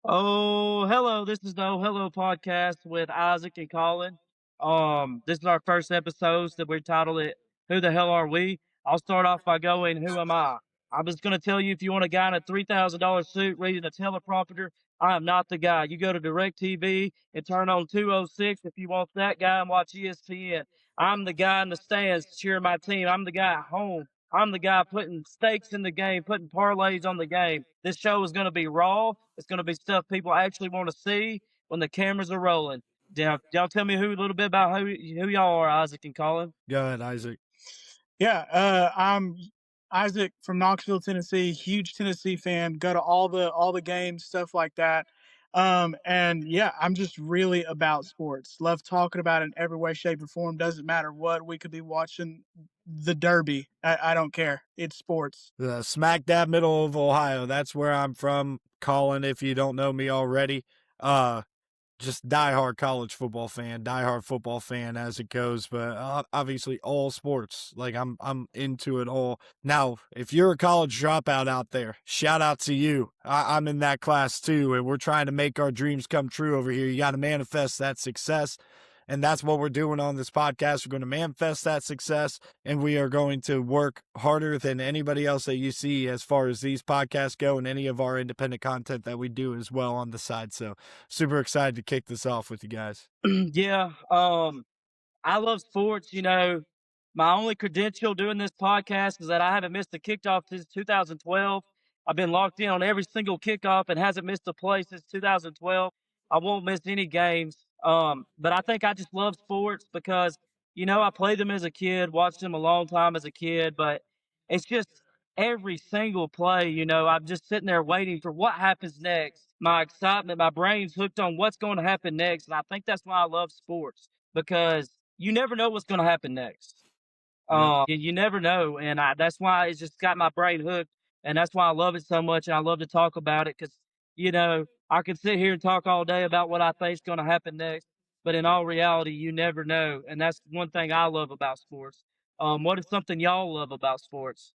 Oh, hello. This is the Oh Hello podcast with Isaac and Colin. This is our first episode that we titled it Who the Hell Are We? I'll start off by going, Who am I? I'm just gonna tell you if you want a guy in a $3,000 suit reading a teleprompter, I am not the guy. You go to DirecTV and turn on 206 if you want that guy and watch ESPN. I'm the guy in the stands cheering my team. I'm the guy at home. I'm the guy putting stakes in the game, putting parlays on the game. This show is going to be raw. It's going to be stuff people actually want to see when the cameras are rolling. Y'all tell me a little bit about who y'all are, Isaac and Colin. Go ahead, Isaac. Yeah, I'm Isaac from Knoxville, Tennessee. Huge Tennessee fan. Go to all the games, stuff like that. And yeah, I'm just really about sports. Love talking about it in every way, shape, or form. Doesn't matter what. We could be watching the Derby. I don't care. It's sports. The smack dab middle of Ohio. That's where I'm from, Colin. If you don't know me already, uh, just diehard college football fan, diehard football fan as it goes. But obviously, all sports. Like I'm into it all. Now, if you're a college dropout out there, shout out to you. I'm in that class too, and we're trying to make our dreams come true over here. You got to manifest that success. And that's what we're doing on this podcast. We're going to manifest that success, and we are going to work harder than anybody else that you see as far as these podcasts go and any of our independent content that we do as well on the side. So super excited to kick this off with you guys. Yeah. I love sports. My only credential doing this podcast is that I haven't missed a kickoff since 2012. I've been locked in on every single kickoff and hasn't missed a play since 2012. I won't miss any games. But I think I just love sports because, I played them as a kid, watched them a long time as a kid, but it's just every single play, I'm just sitting there waiting for what happens next. My excitement, my brain's hooked on what's going to happen next. And I think that's why I love sports because you never know what's going to happen next. Yep. You never know, and that's why it's just got my brain hooked, and that's why I love it so much, and I love to talk about it because I can sit here and talk all day about what I think is going to happen next, but in all reality, you never know, and that's one thing I love about sports. What is something y'all love about sports?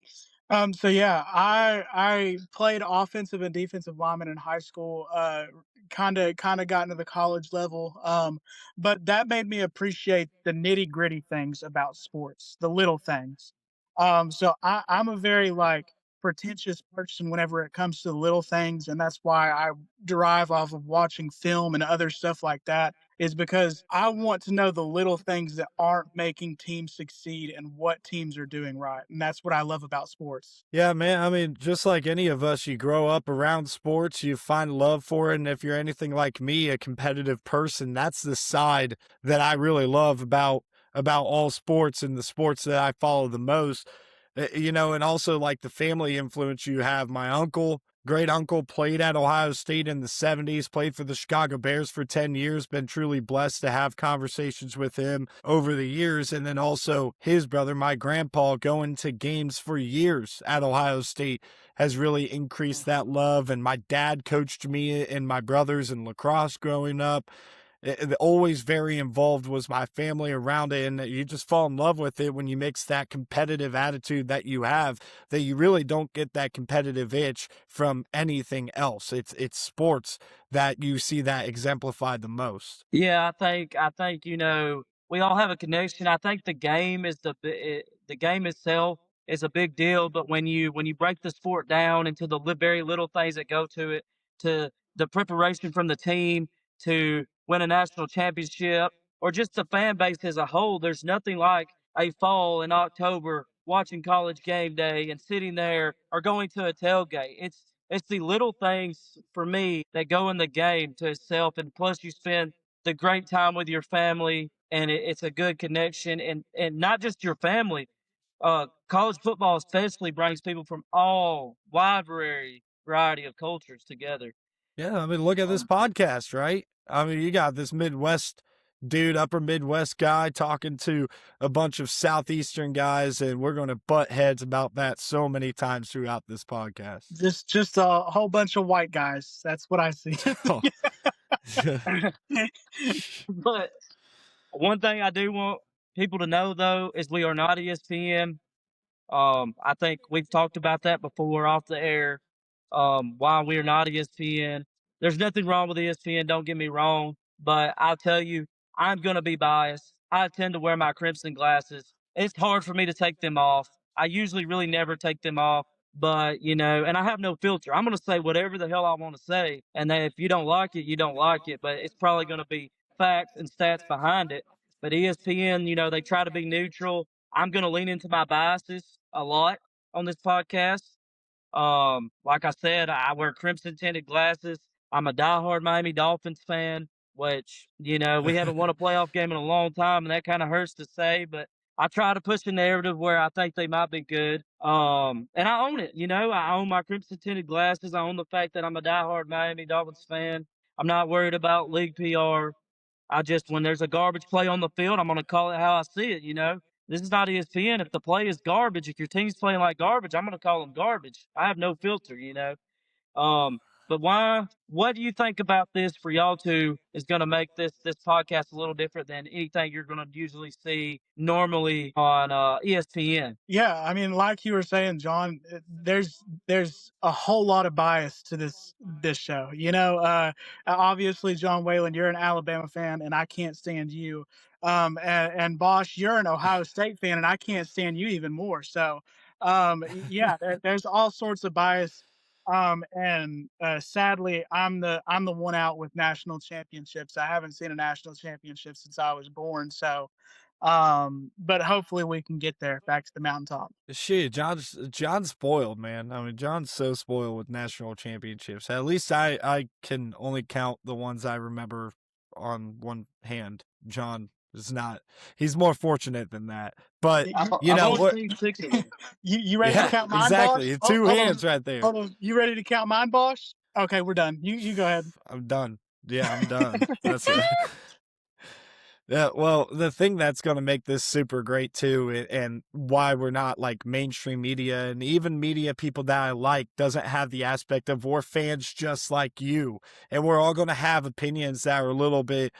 So yeah, I played offensive and defensive lineman in high school. Kind of got into the college level. But that made me appreciate the nitty gritty things about sports, the little things. So I'm a very pretentious person whenever it comes to the little things, and that's why I derive off of watching film and other stuff like that. Is because I want to know the little things that aren't making teams succeed and what teams are doing right. And that's what I love about sports. Yeah, man. I mean, just like any of us, you grow up around sports, you find love for it. And if you're anything like me, a competitive person, that's the side that I really love about all sports and the sports that I follow the most. And also like the family influence you have. My uncle, great uncle, played at Ohio State in the 70s, played for the Chicago Bears for 10 years, been truly blessed to have conversations with him over the years. And then also his brother, my grandpa, going to games for years at Ohio State has really increased that love. And my dad coached me and my brothers in lacrosse growing up. Always very involved was my family around it, and you just fall in love with it when you mix that competitive attitude that you have, that you really don't get that competitive itch from anything else. It's sports that you see that exemplified the most. Yeah, I think we all have a connection. I think the game itself is a big deal, but when you break the sport down into the very little things that go to it, to the preparation from the team to win a national championship, or just the fan base as a whole, there's nothing like a fall in October watching college game day and sitting there or going to a tailgate. It's the little things for me that go in the game to itself, and plus you spend the great time with your family, and it's a good connection, and not just your family. College football especially brings people from all variety of cultures together. Yeah, I mean, look at this Um, podcast, right? I mean, you got this Midwest dude, upper Midwest guy talking to a bunch of Southeastern guys, and we're going to butt heads about that so many times throughout this podcast. Just a whole bunch of white guys. That's what I see. but one thing I do want people to know though is we are not ESPN. I think we've talked about that before off the air. Why we're not ESPN. There's nothing wrong with ESPN, don't get me wrong, but I'll tell you, I'm gonna be biased. I tend to wear my crimson glasses. It's hard for me to take them off. I usually really never take them off, but and I have no filter. I'm gonna say whatever the hell I want to say, and then if you don't like it, you don't like it. But it's probably gonna be facts and stats behind it. But ESPN, they try to be neutral. I'm gonna lean into my biases a lot on this podcast. Like I said, I wear crimson tinted glasses. I'm a diehard Miami Dolphins fan, which, we haven't won a playoff game in a long time, and that kind of hurts to say, but I try to push a narrative where I think they might be good. And I own it, I own my crimson tinted glasses. I own the fact that I'm a diehard Miami Dolphins fan. I'm not worried about league PR. When there's a garbage play on the field, I'm going to call it how I see it. This is not ESPN. If the play is garbage, if your team's playing like garbage, I'm going to call them garbage. I have no filter. Um, but what do you think about this for y'all two is going to make this podcast a little different than anything you're going to usually see normally on ESPN? Yeah, I mean, like you were saying, John, there's a whole lot of bias to this show. Obviously, John Whalen, you're an Alabama fan, and I can't stand you. And Bosch, you're an Ohio State fan, and I can't stand you even more. So, yeah, there's all sorts of bias. And sadly, I'm the one out with national championships. I haven't seen a national championship since I was born. So, but hopefully we can get there back to the mountaintop. Shit, John's spoiled, man. I mean, John's so spoiled with national championships. At least I can only count the ones I remember on one hand. John is not. He's more fortunate than that. But you I've know only what? seen 6 of them. You ready to Yeah, count mine, exactly. Bosch? Two Hold on, hands right there. hold on. You ready to count mine, Bosch? Okay, we're done. You go ahead. I'm done. Yeah, I'm done. That's it. Yeah, well, the thing that's going to make this super great too, and why we're not like mainstream media and even media people that I like doesn't have the aspect of we're fans just like you, and we're all going to have opinions that are a little bit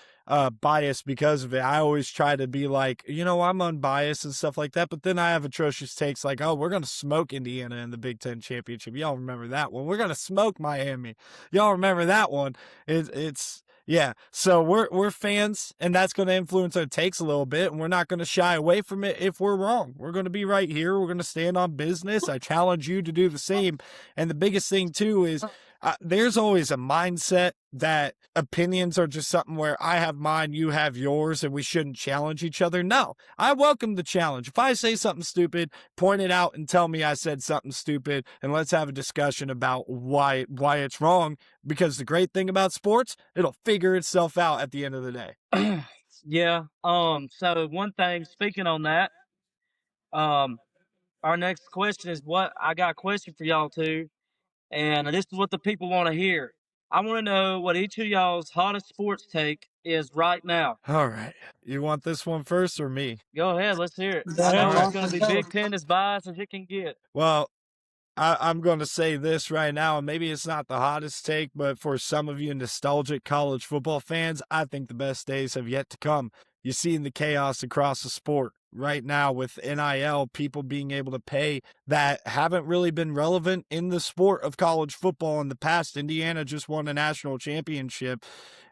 biased because of it. I always try to be like, I'm unbiased and stuff like that, but then I have atrocious takes like, oh, we're going to smoke Indiana in the Big Ten championship. Y'all remember that one? We're going to smoke Miami. Y'all remember that one? It's yeah, so we're fans, and that's going to influence our takes a little bit, and we're not going to shy away from it if we're wrong. We're going to be right here. We're going to stand on business. I challenge you to do the same. And the biggest thing too is there's always a mindset that opinions are just something where I have mine, you have yours, and we shouldn't challenge each other. No, I welcome the challenge. If I say something stupid, point it out and tell me I said something stupid, and let's have a discussion about why it's wrong. Because the great thing about sports, it'll figure itself out at the end of the day. Yeah. So one thing, speaking on that, um, our next question is what I got a question for y'all too, and this is what the people want to hear. I want to know what each of y'all's hottest sports take is right now. All right. You want this one first or me? Go ahead, let's hear it. Go I know ahead, it's going to be Bosch. Big Ten as biased as it can get. Well, I'm going to say this right now, and maybe it's not the hottest take, but for some of you nostalgic college football fans, I think the best days have yet to come. You're seeing the chaos across the sport right now with NIL, people being able to pay that haven't really been relevant in the sport of college football in the past. Indiana just won a national championship.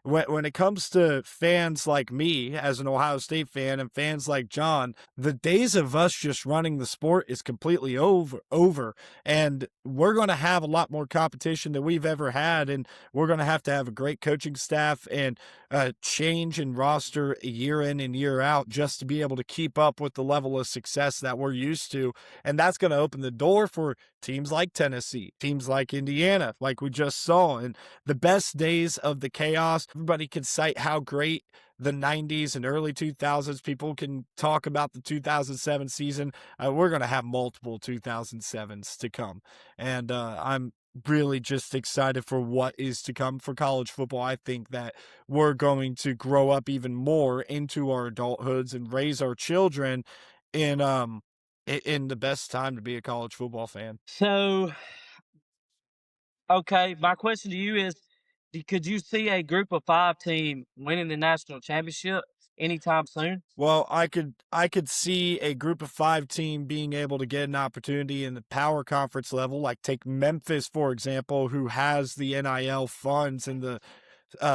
When it comes to fans like me as an Ohio State fan and fans like John, the days of us just running the sport is completely over. And we're going to have a lot more competition than we've ever had. And we're going to have a great coaching staff and change in roster year in and year out just to be able to keep up with the level of success that we're used to. And that's going to open the door for teams like Tennessee, teams like Indiana, like we just saw. And the best days of the chaos, everybody can cite how great the 90s and early 2000s. People can talk about the 2007 season. We're going to have multiple 2007s to come. And I'm really just excited for what is to come for college football. I think that we're going to grow up even more into our adulthoods and raise our children in the best time to be a college football fan. So, okay, my question to you is, could you see a group of 5 team winning the national championship anytime soon? Well, I could see a group of 5 team being able to get an opportunity in the power conference level, like take Memphis, for example, who has the NIL funds and the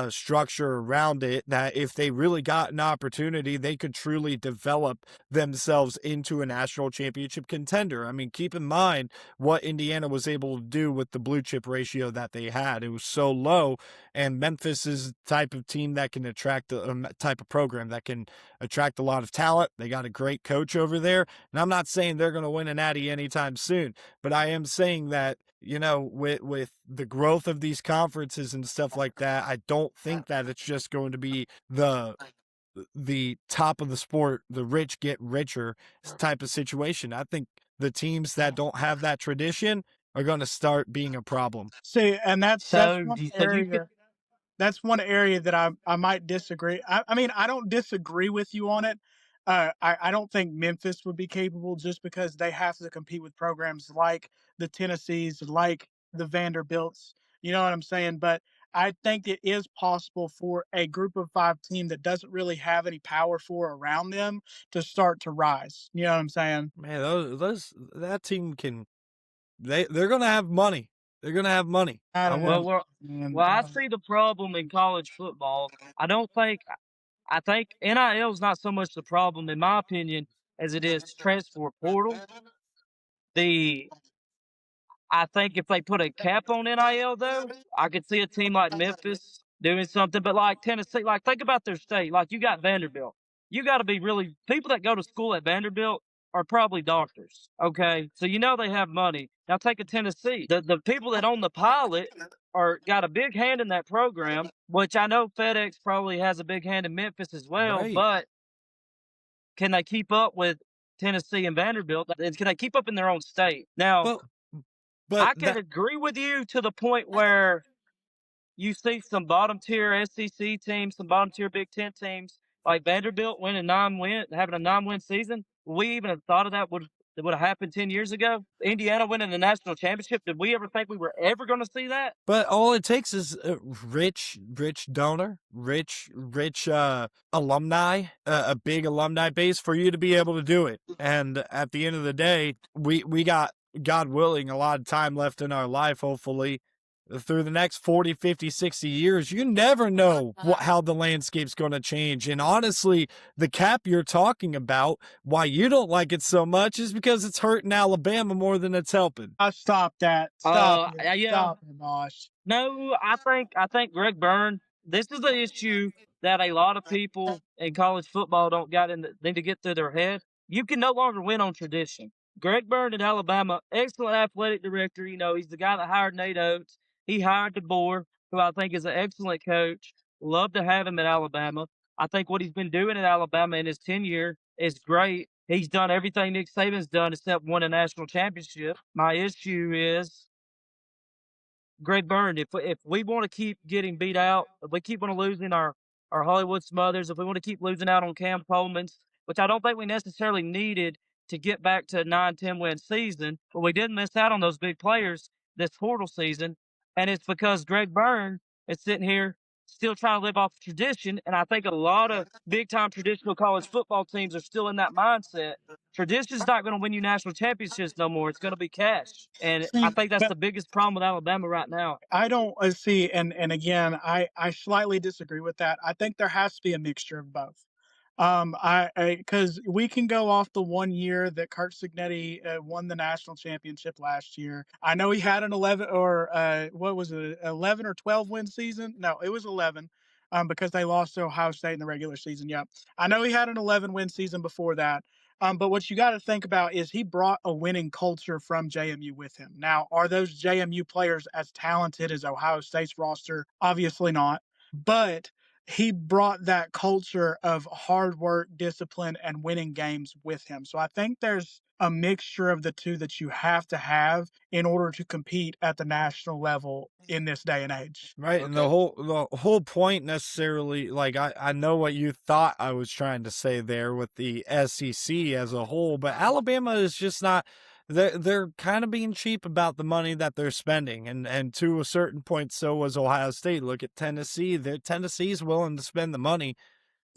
structure around it, that if they really got an opportunity, they could truly develop themselves into a national championship contender. I mean, keep in mind what Indiana was able to do with the blue chip ratio that they had. It was so low, and Memphis is the type of team that can attract a type of program that can attract a lot of talent. They got a great coach over there, and I'm not saying they're going to win an Natty anytime soon, but I am saying that with the growth of these conferences and stuff like that, I don't think that it's just going to be the top of the sport, the rich get richer type of situation. I think the teams that don't have that tradition are going to start being a problem. See, and that's So one you could. area that's one area that I might disagree. I mean, I don't disagree with you on it. I don't think Memphis would be capable just because they have to compete with programs like the Tennessees, like the Vanderbilts. You know what I'm saying? But I think it is possible for a group of 5 team that doesn't really have any power for around them to start to rise. You know what I'm saying? Man, those that team can they're going to have money. They're going to have money. I I don't want Well, know, man. I see the problem in college football. I don't think I think NIL is not so much the problem, in my opinion, as it is transfer portal. The I think if they put a cap on NIL though, I could see a team like Memphis doing something, but like Tennessee, like think about their state. Like you got Vanderbilt. You got to be really people that go to school at Vanderbilt are probably doctors. Okay, so you know they have money. Now take a Tennessee. The people that own the pilot are got a big hand in that program, which I know FedEx probably has a big hand in Memphis as well. right. But can they keep up with Tennessee and Vanderbilt? And can they keep up in their own state? Now Well, but I can agree with you to the point where you see some bottom tier SEC teams, some bottom tier Big Ten teams like Vanderbilt having a 9-win season. We even have thought of that would have happened 10 years ago. Indiana winning the national championship. Did we ever think we were ever going to see that? But all it takes is a rich donor, rich alumni, a big alumni base for you to be able to do it. And at the end of the day, we got, God willing, a lot of time left in our life, hopefully, through the next 40, 50, 60 years. You never know how the landscape's going to change. And honestly, the cap you're talking about, why you don't like it so much is because it's hurting Alabama more than it's helping. Stop that. Stop it. Yeah. Stop it, Bosh. No, I think Greg Byrne. This is the issue that a lot of people in college football don't got in need to get through their head. You can no longer win on tradition. Greg Byrne at Alabama, excellent athletic director. You know, he's the guy that hired Nate Oates. He hired DeBoer, who I think is an excellent coach. Love to have him at Alabama. I think what he's been doing at Alabama in his tenure is great. He's done everything Nick Saban's done except won a national championship. My issue is Greg Byrne, if we want to keep getting beat out, if we keep on losing our Hollywood Smothers, if we want to keep losing out on Cam Coleman's, which I don't think we necessarily needed to get back to a 9-10 win season, but we did miss out on those big players this portal season, and it's because Greg Byrne is sitting here still trying to live off tradition, and I think a lot of big time traditional college football teams are still in that mindset. Tradition's not going to win you national championships no more. It's going to be cash. And I See, think that's but the biggest problem with Alabama right now. I don't see, and again, I slightly disagree with that. I think there has to be a mixture of both. I because we can go off the one year that Kurt Signetti won the national championship last year. I know he had an 11 or what was it, 11 or 12 win season? No, it was 11. Because they lost to Ohio State in the regular season. Yeah, I know he had an 11 win season before that. But what you got to think about is he brought a winning culture from JMU with him. Now, are those JMU players as talented as Ohio State's roster? Obviously not. But he brought that culture of hard work, discipline, and winning games with him. So I think there's a mixture of the two that you have to have in order to compete at the national level in this day and age. Right, and the whole point necessarily, like I know what you thought I was trying to say there with the SEC as a whole, but Alabama is just not. They're kind of being cheap about the money that they're spending, and to a certain point, so was Ohio State. Look at Tennessee. Tennessee's willing to spend the money,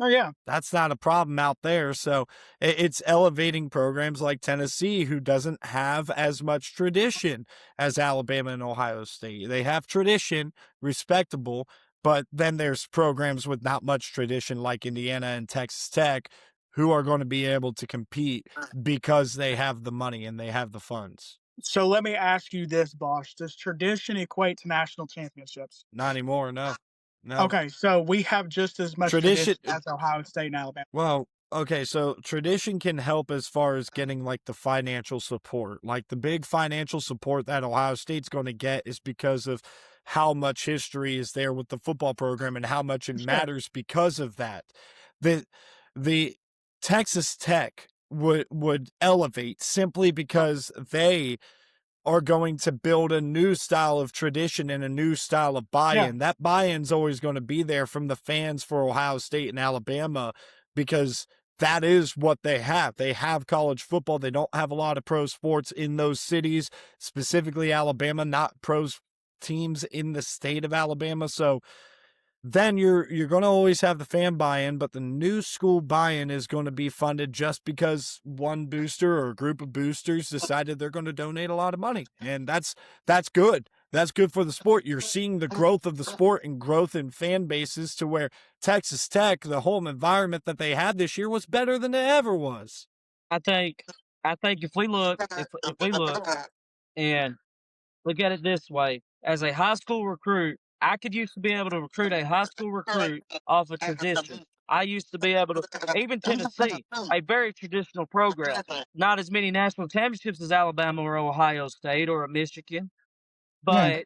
Oh yeah. That's not a problem out there. So it's elevating programs like Tennessee, who doesn't have as much tradition as Alabama and Ohio State. They have tradition, respectable, but then there's programs with not much tradition like Indiana and Texas Tech who are going to be able to compete because they have the money and they have the funds. So let me ask you this, Bosch. Does tradition equate to national championships? Not anymore. No, no. Okay, so we have just as much Tradition, tradition as Ohio State and Alabama. well, okay, so tradition can help as far as getting like the financial support. Like the big financial support that Ohio State's going to get is because of how much history is there with the football program and how much it Sure. matters because of that. The the Texas Tech would elevate simply because they are going to build a new style of tradition and a new style of Yeah. buy-in. That buy-in's always going to be there from the fans for Ohio State and Alabama because that is what they have. They have college football. They don't have a lot of pro sports in those cities, specifically Alabama, not pros teams in the state of Alabama. So then you're going to always have the fan buy-in, but the new school buy-in is going to be funded just because one booster or a group of boosters decided they're going to donate a lot of money. And that's good. That's good for the sport. You're seeing the growth of the sport and growth in fan bases to where Texas Tech, the home environment that they had this year was better than it ever was. I think I think if we look and look at it this way, as a high school recruit, I could used to be able to recruit a high school recruit off of tradition. I used to be able to even Tennessee, a very traditional program, not as many national championships as Alabama or Ohio State or a Michigan, Yeah. but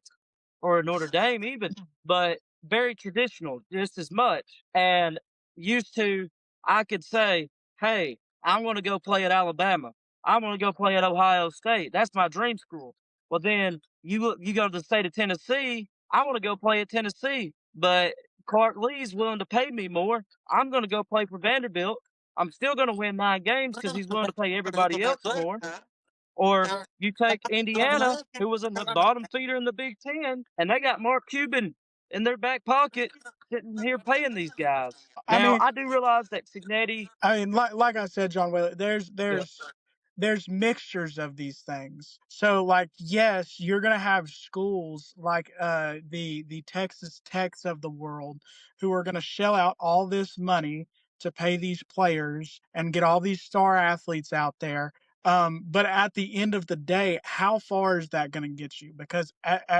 or Notre Dame even, but very traditional just as much. And used to, I could say, hey, I want to go play at Alabama. I want to go play at Ohio State. That's my dream school. Well, then you go to the state of Tennessee. I want to go play at Tennessee, but Clark Lee's willing to pay me more. I'm going to go play for Vanderbilt. I'm still going to win 9 games because he's willing to pay everybody else more. Or you take Indiana, who was in the bottom feeder in the Big Ten, and they got Mark Cuban in their back pocket sitting here paying these guys. I Now, mean, I do realize that Signetti, like I said, John Whaley, there's yeah, there's mixtures of these things. So like yes, you're gonna have schools like the Texas Techs of the world who are gonna shell out all this money to pay these players and get all these star athletes out there. But at the end of the day, how far is that going to get you? Because,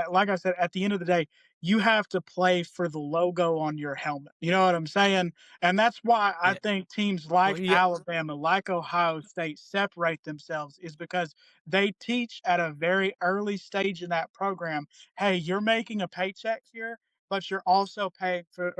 like I said, at the end of the day, you have to play for the logo on your helmet. You know what I'm saying? And that's why I Yeah. think teams Well, like yeah, Alabama, like Ohio State separate themselves is because they teach at a very early stage in that program, hey, you're making a paycheck here, but you're also playing for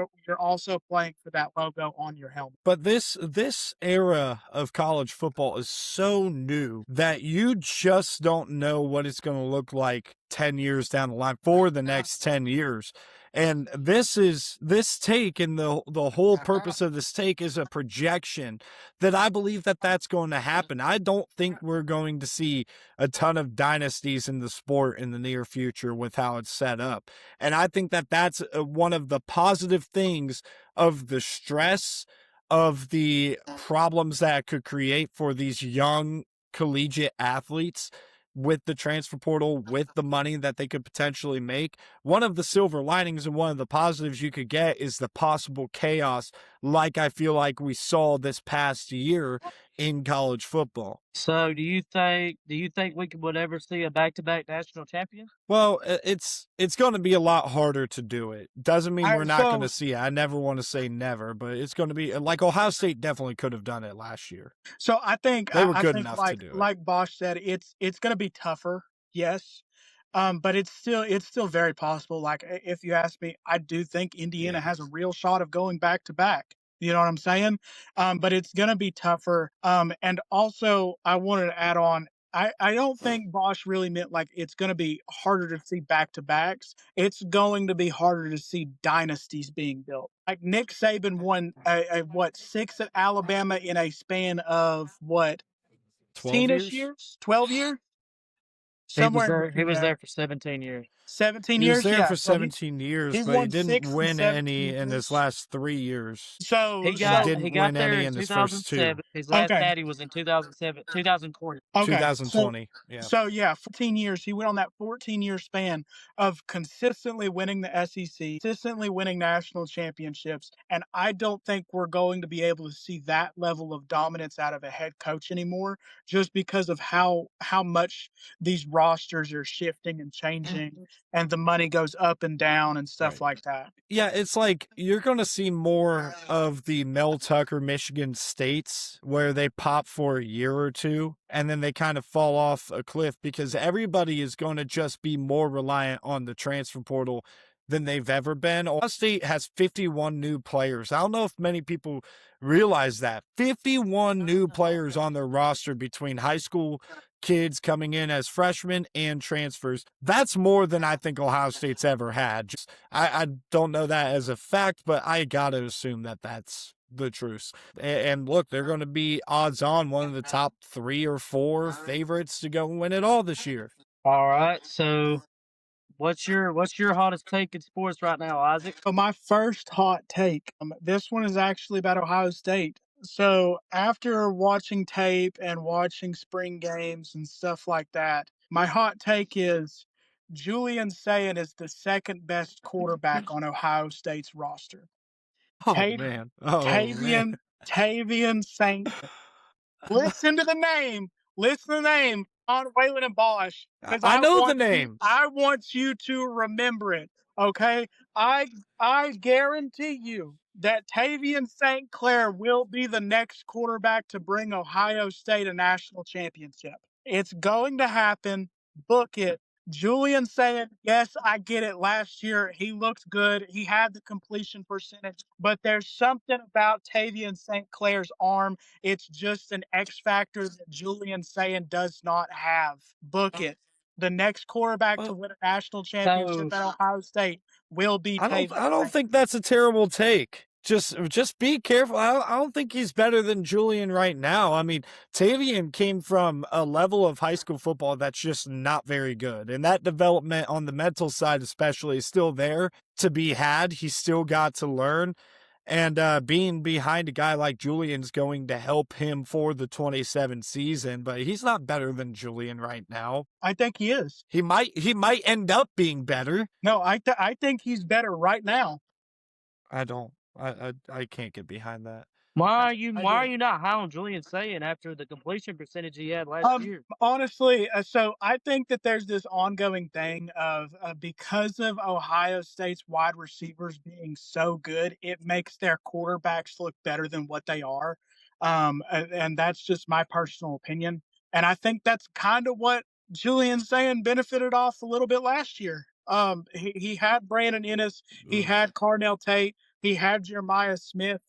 that logo on your helmet. but this era of college football is so new that you just don't know what it's going to look like 10 years down the line for the next 10 years. And this take and the whole purpose of this take is a projection that I believe that that's going to happen. I don't think we're going to see a ton of dynasties in the sport in the near future with how it's set up. And I think that that's one of the positive things of the stress of the problems that it could create for these young collegiate athletes with the transfer portal, with the money that they could potentially make. One of the silver linings and one of the positives you could get is the possible chaos, like I feel like we saw this past year in college football. so do you think would ever see a back-to-back national champion? Well, it's going to be a lot harder to do it. Doesn't mean I we're not going to so see it. I never want to say never, but it's going to be like Ohio State definitely could have done it last year. So I think They were I good think enough to do it. like Bosch said, it's going to be tougher, yes, but it's still very possible. Like if you ask me, I do think Indiana Yeah. has a real shot of going back to back. You know what I'm saying? But it's going to be tougher. And also I wanted to add on. I don't think Bosch really meant like it's going to be harder to see back to backs. It's going to be harder to see dynasties being built. Like Nick Saban won a what 6 at Alabama in a span of what 12 10ish years? years, 12 years. somewhere in He between was there. there for 17 years. 17 He was years, there yeah. for So 17 years, he's but he won didn't 6 in win 17 any in his years. last 3 years. So He And got so didn't he got win there any in in his first 2. 2007. His last okay. natty was in 2007, 2020. Okay. So 2020. Yeah. so yeah, 14 years. He went on that 14-year span of consistently winning the SEC, consistently winning national championships, and I don't think we're going to be able to see that level of dominance out of a head coach anymore, just because of how much these rosters are shifting and changing, and the money goes up and down and stuff Right. like that. Yeah, it's like you're going to see more of the Mel Tucker Michigan States where they pop for a year or two and then they kind of fall off a cliff because everybody is going to just be more reliant on the transfer portal than they've ever been. Ohio State has 51 new players. I don't know if many people realize that. 51 new players on their roster between high school kids coming in as freshmen and transfers. That's more than I think Ohio State's ever had. I don't know that as a fact, but I got to assume that that's the truth. And look, they're going to be odds on one of the top 3 or 4 favorites to go win it all this year. All right. So what's your hottest take in sports right now, Isaac? So my first hot take, this one is actually about Ohio State. So after watching tape and watching spring games and stuff like that, my hot take is Julian Sayin is the second best quarterback on Ohio State's roster. Oh Ta- man. Oh man. Tavian Saint. Listen to the name. Listen to the name on Waylon and Bosch, because I know the name. I want you to remember it. Okay, I guarantee you that Tavian St. Clair will be the next quarterback to bring Ohio State a national championship. It's going to happen. Book it. Julian saying, yes, I get it. Last year, he looked good. He had the completion percentage, but there's something about Tavian St. Clair's arm. It's just an X factor that Julian Sayin does not have. Book it. The next quarterback to Well, win a national So championship at Ohio State will be I Tavian don't St. think that's a terrible take. Just be careful. I don't think he's better than Julian right now. I mean, Tavian came from a level of high school football that's just not very good. And that development on the mental side especially is still there to be had. He's still got to learn. And being behind a guy like Julian's going to help him for the 27 season, but he's not better than Julian right now. I think he is. He might end up being better. No, I think he's better right now. I don't. I can't get behind that. why I are do. you not high on Julian Sayin after the completion percentage he had last year? Honestly, so I think that there's this ongoing thing of because of Ohio State's wide receivers being so good, it makes their quarterbacks look better than what they are. And that's just my personal opinion. And I think that's kind of what Julian's saying benefited off a little bit last year. He had Brandon Ennis, he Ugh. had Carnell Tate, he had Jeremiah Smith.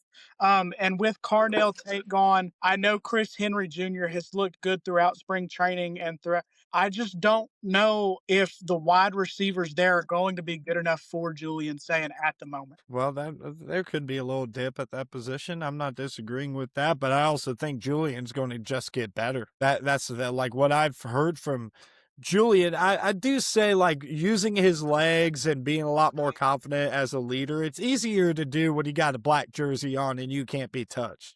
And with Carnell Tate gone, I know Chris Henry Jr. has looked good throughout spring training and throughout. I just don't know if the wide receivers there are going to be good enough for Julian Sayin at the moment. Well, that there could be a little dip at that position. I'm not disagreeing with that, but I also think Julian's going to just get better. That's like what I've heard from Julian. I do say like using his legs and being a lot more confident as a leader. It's easier to do when you got a black jersey on and you can't be touched.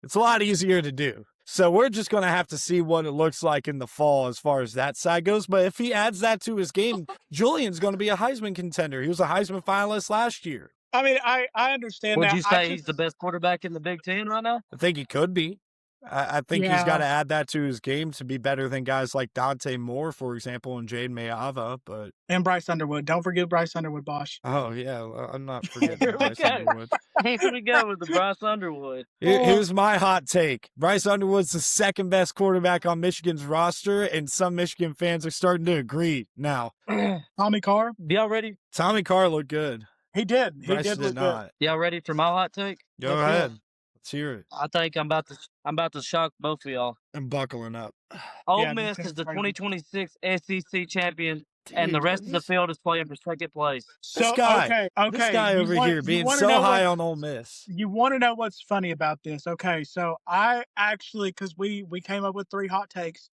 It's a lot easier to do. So we're just going to have to see what it looks like in the fall as far as that side goes. But if he adds that to his game, Julian's going to be a Heisman contender. He was a Heisman finalist last year. I mean, I understand Would that. you say he's the best quarterback in the Big Ten right now? I think he could be. I think he's got Yeah. to add that to his game to be better than guys like Dante Moore, for example, and Jade Mayava. But And Bryce Underwood. Don't forget Bryce Underwood, Bosch. oh yeah, I'm not forgetting Here we Bryce go. Underwood. Here we go with the Bryce Underwood. Here's my hot take. Bryce Underwood's the second best quarterback on Michigan's roster, and some Michigan fans are starting to agree now. Tommy Carr. Y'all ready? Tommy Carr looked good. He did. He Bryce did did look good. not. Y'all ready for my hot take? Go Let's do it. ahead. Let's hear it. I think I'm about to shock both of y'all. I'm buckling up. Ole Yeah, Miss this is is the crazy. 2026 SEC champion, and the Dude, rest of the field is playing for second place. This So guy, okay. this guy You over want- here you being wanna so know high what- on Ole Miss. You want to know what's funny about this? Okay, so I actually, because we came up with 3 hot takes.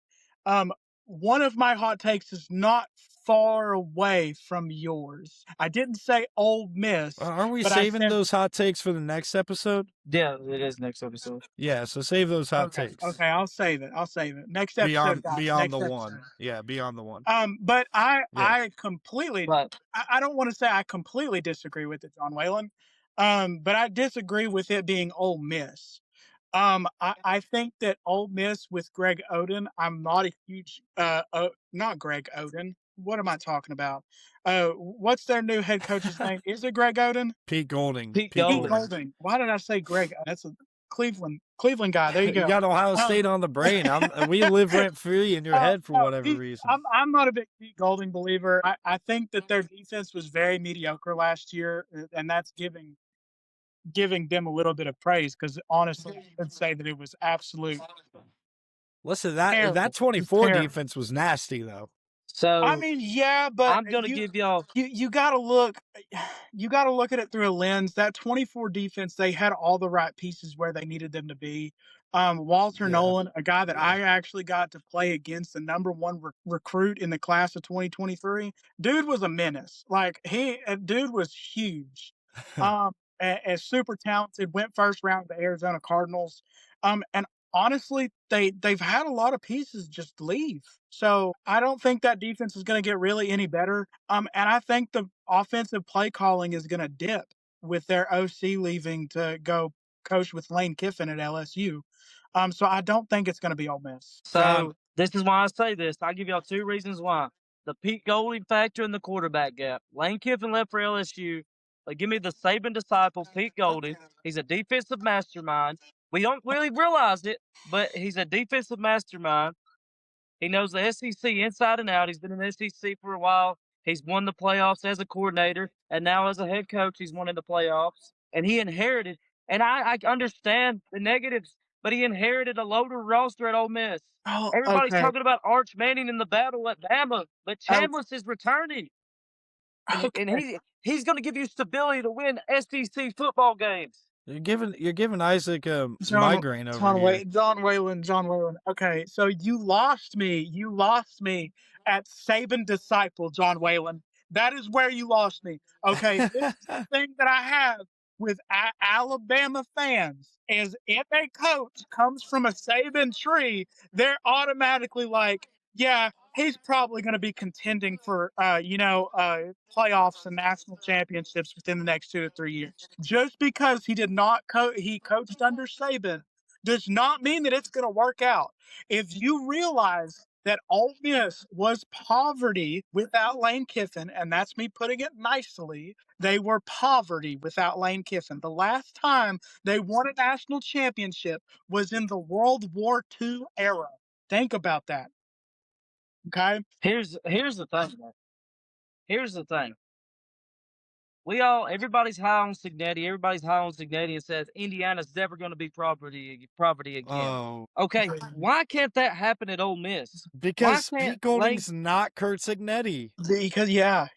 Um, one of my hot takes is not far away from yours. I didn't say Ole Miss, Aren't we but I saving said those hot takes for the next episode? Yeah, it is next episode. Yeah, so save those hot okay. takes. Okay, I'll save it. I'll save it. Next episode, guys. Beyond Next the episode. one. Yeah, beyond the one. But Yeah. I completely But I don't want to say I completely disagree with it, John Whalen. But I disagree with it being Ole Miss. I think that Ole Miss with Greg Oden, I'm not a huge not Greg Oden. What am I talking about? What's their new head coach's name? Is it Greg Oden? Pete Golding. Pete Pete Golding. Golding. Why did I say Greg? That's a Cleveland guy. There you You go. got Ohio State on the brain. We live rent free in your head for whatever reason. I'm not a big Pete Golding believer. I think that their defense was very mediocre last year, and that's giving them a little bit of praise because honestly, I would say that it was absolute. Listen, that terrible. 24 Terrible. defense was nasty though. So I mean, yeah, but I'm gonna give y'all. you got to look at it through a lens. That 24 defense, they had all the right pieces where they needed them to be. Walter Yeah. Nolan, a guy that I actually got to play against, the number one recruit in the class of 2023. Dude was a menace. Like dude was huge. And super talented. Went first round to the Arizona Cardinals. And honestly, they've had a lot of pieces just leave. So I don't think that defense is going to get really any better. And I think the offensive play calling is going to dip with their OC leaving to go coach with Lane Kiffin at LSU. So I don't think it's going to be Ole Miss. So this is why I say this. I'll give y'all two reasons why. The Pete Golding factor and the quarterback gap. Lane Kiffin left for LSU. But give me the Saban disciple, Pete Golding. He's a defensive mastermind. We don't really realize it, but he's a defensive mastermind. He knows the SEC inside and out. He's been in the SEC for a while. He's won the playoffs as a coordinator, and now as a head coach, he's won in the playoffs. And he inherited, and I understand the negatives, but he inherited a loaded roster at Ole Miss. Oh, Everybody's okay. talking about Arch Manning in the battle at Bama, but Chambliss is returning. And he's going to give you stability to win SEC football games. You're giving Isaac a migraine over here. John Whalen. Okay, so you lost me. You lost me at Saban disciple, John Whalen. That is where you lost me. Okay, this is the thing that I have with Alabama fans is if a coach comes from a Saban tree, they're automatically like, yeah, he's probably going to be contending for playoffs and national championships within the next 2 to 3 years. Just because he did not he coached under Saban does not mean that it's going to work out. If you realize that Ole Miss was poverty without Lane Kiffin, and that's me putting it nicely, they were poverty without Lane Kiffin. The last time they won a national championship was in the World War II era. Think about that. Okay. Here's the thing, though. Here's the thing. Everybody's high on Cignetti. Everybody's high on Cignetti and says Indiana's never going to be property again. Oh, Okay, why can't that happen at Ole Miss? because can't Pete Golding's not Kurt Cignetti. Because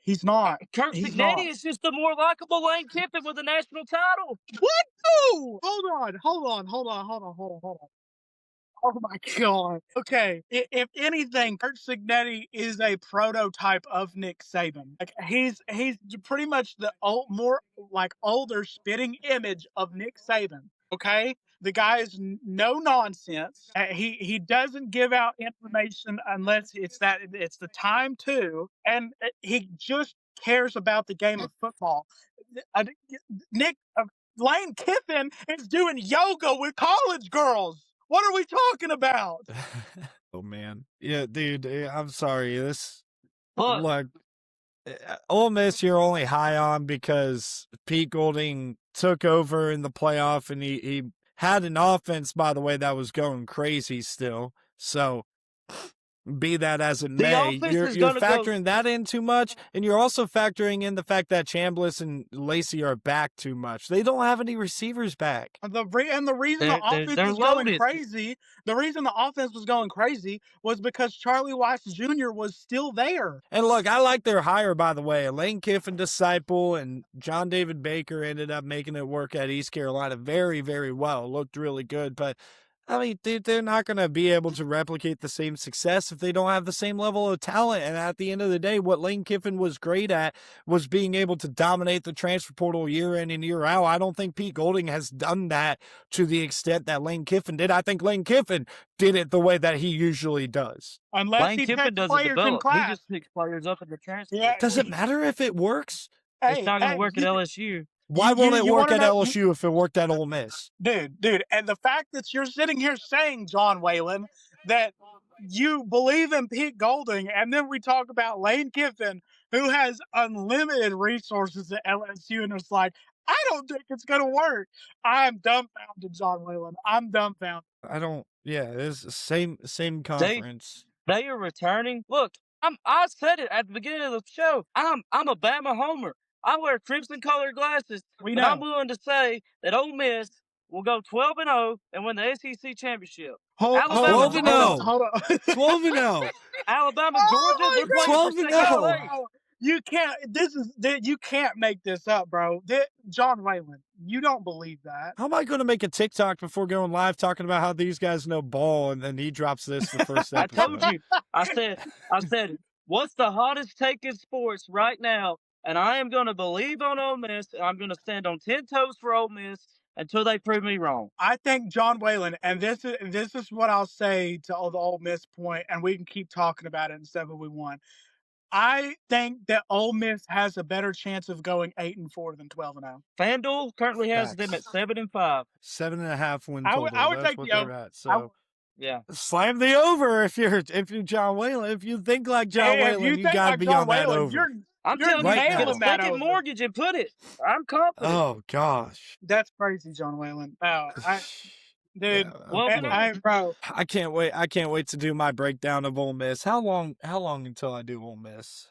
he's not. Kurt He's Cignetti not. is just a more likable Lane Kiffin with a national title. What? No! Hold on. Oh my God. Okay. If anything, Kurt Cignetti is a prototype of Nick Saban. Like he's pretty much the more like older spitting image of Nick Saban. Okay. The guy is no nonsense. He doesn't give out information unless it's the time to, and he just cares about the game of football. Lane Kiffin is doing yoga with college girls. What are we talking about? Oh man, yeah, dude. I'm sorry. Look, Ole Miss you're only high on because Pete Golding took over in the playoff, and he had an offense, by the way, that was going crazy still. So be that as it may, you're factoring that in too much, and you're also factoring in the fact that Chambliss and Lacey are back too much. They don't have any receivers back. The reason the offense was going crazy, the reason the offense was going crazy was because Charlie Weiss Jr. was still there. And look, I like their hire, by the way. Lane Kiffin disciple and John David Baker ended up making it work at East Carolina very, very well. Looked really good, but I mean, dude, they're not going to be able to replicate the same success if they don't have the same level of talent. And at the end of the day, what Lane Kiffin was great at was being able to dominate the transfer portal year in and year out. I don't think Pete Golding has done that to the extent that Lane Kiffin did. I think Lane Kiffin did it the way that he usually does. Unless Lane he Kiffin picks doesn't players in develop. He class. just picks players up in the transfer. Yeah, Does it matter if it works? It's Hey, not going to hey, work at you, LSU. Why you, won't you, it you work want to at know, LSU if it worked at Ole Miss? dude, and the fact that you're sitting here saying, John Whalen, that you believe in Pete Golding, and then we talk about Lane Kiffin, who has unlimited resources at LSU, and it's like, I don't think it's going to work. I'm dumbfounded, John Whalen. I'm dumbfounded. I don't. Yeah, it's the same They conference. they are returning. Look, I said it at the beginning of the show. I'm a Bama homer. I wear crimson colored glasses, We but I'm know. willing to say that Ole Miss will go 12-0 and win the SEC championship. Hold Alabama, on, 12 and hold on, 0. hold on. 12 and 0. Alabama, Oh Georgia, they're my playing for 12 and second 0. place. God! You can't. You can't make this up, bro. John Whalen, you don't believe that. How am I going to make a TikTok before going live talking about how these guys know ball, and then he drops this the first I told episode? you. I said, what's the hottest take in sports right now? And I am going to believe on Ole Miss. I'm going to stand on 10 toes for Ole Miss until they prove me wrong. I think John Whalen, and this is what I'll say to the Ole Miss point, and we can keep talking about it instead of we won. I think that Ole Miss has a better chance of going 8-4 than 12-0. FanDuel currently has them at Facts. 7-5. 7.5 win I total. would That's take what the they're over. at. I So Yeah. slam the over if you're John Whalen. If you think like John Hey, if Whalen, you you think got to like be John on that Whalen, over. I'm you're telling you, Right get a nailing that second over. mortgage and put it. I'm confident. Oh gosh. That's crazy, John Whalen. No, dude, Yeah, Well, look, bro. I can't wait. I can't wait to do my breakdown of Ole Miss. How long until I do Ole Miss?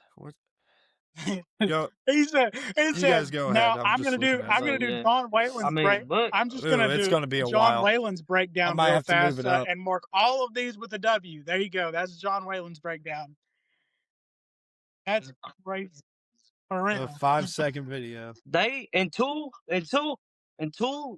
Go. He said, You guys go ahead. now I'm I'm just gonna do looking at I'm gonna something. do Yeah. John I Whalen's mean, break. look, I'm just Ooh, gonna it's do gonna be a John while. Whalen's I breakdown might real have to move fast it up. and mark all of these with a W. There you go. That's John Whalen's breakdown. That's crazy. For A real. 5-second video. they until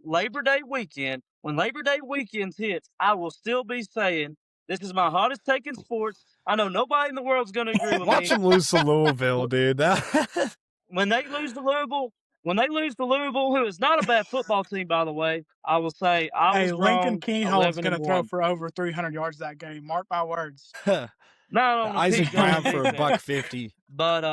Labor Day weekend. When Labor Day weekend hits, I will still be saying this is my hottest take in sports. I know nobody in the world's going to agree with Watch me. them lose to Louisville, dude. When they lose to Louisville, who is not a bad football team, by the way, I will say I Hey, was Lincoln wrong. Keyhole's gonna throw 11-1. for over 300 yards that game. Mark my words. Not on a Isaac Pete Golding Brown for a defense. $150. But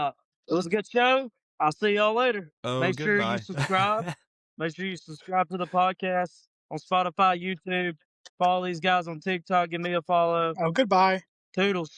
it was a good show. I'll see y'all later. Oh, Make sure goodbye. you subscribe. Make sure you subscribe to the podcast on Spotify, YouTube. Follow these guys on TikTok. Give me a follow. Oh, goodbye. Toodles.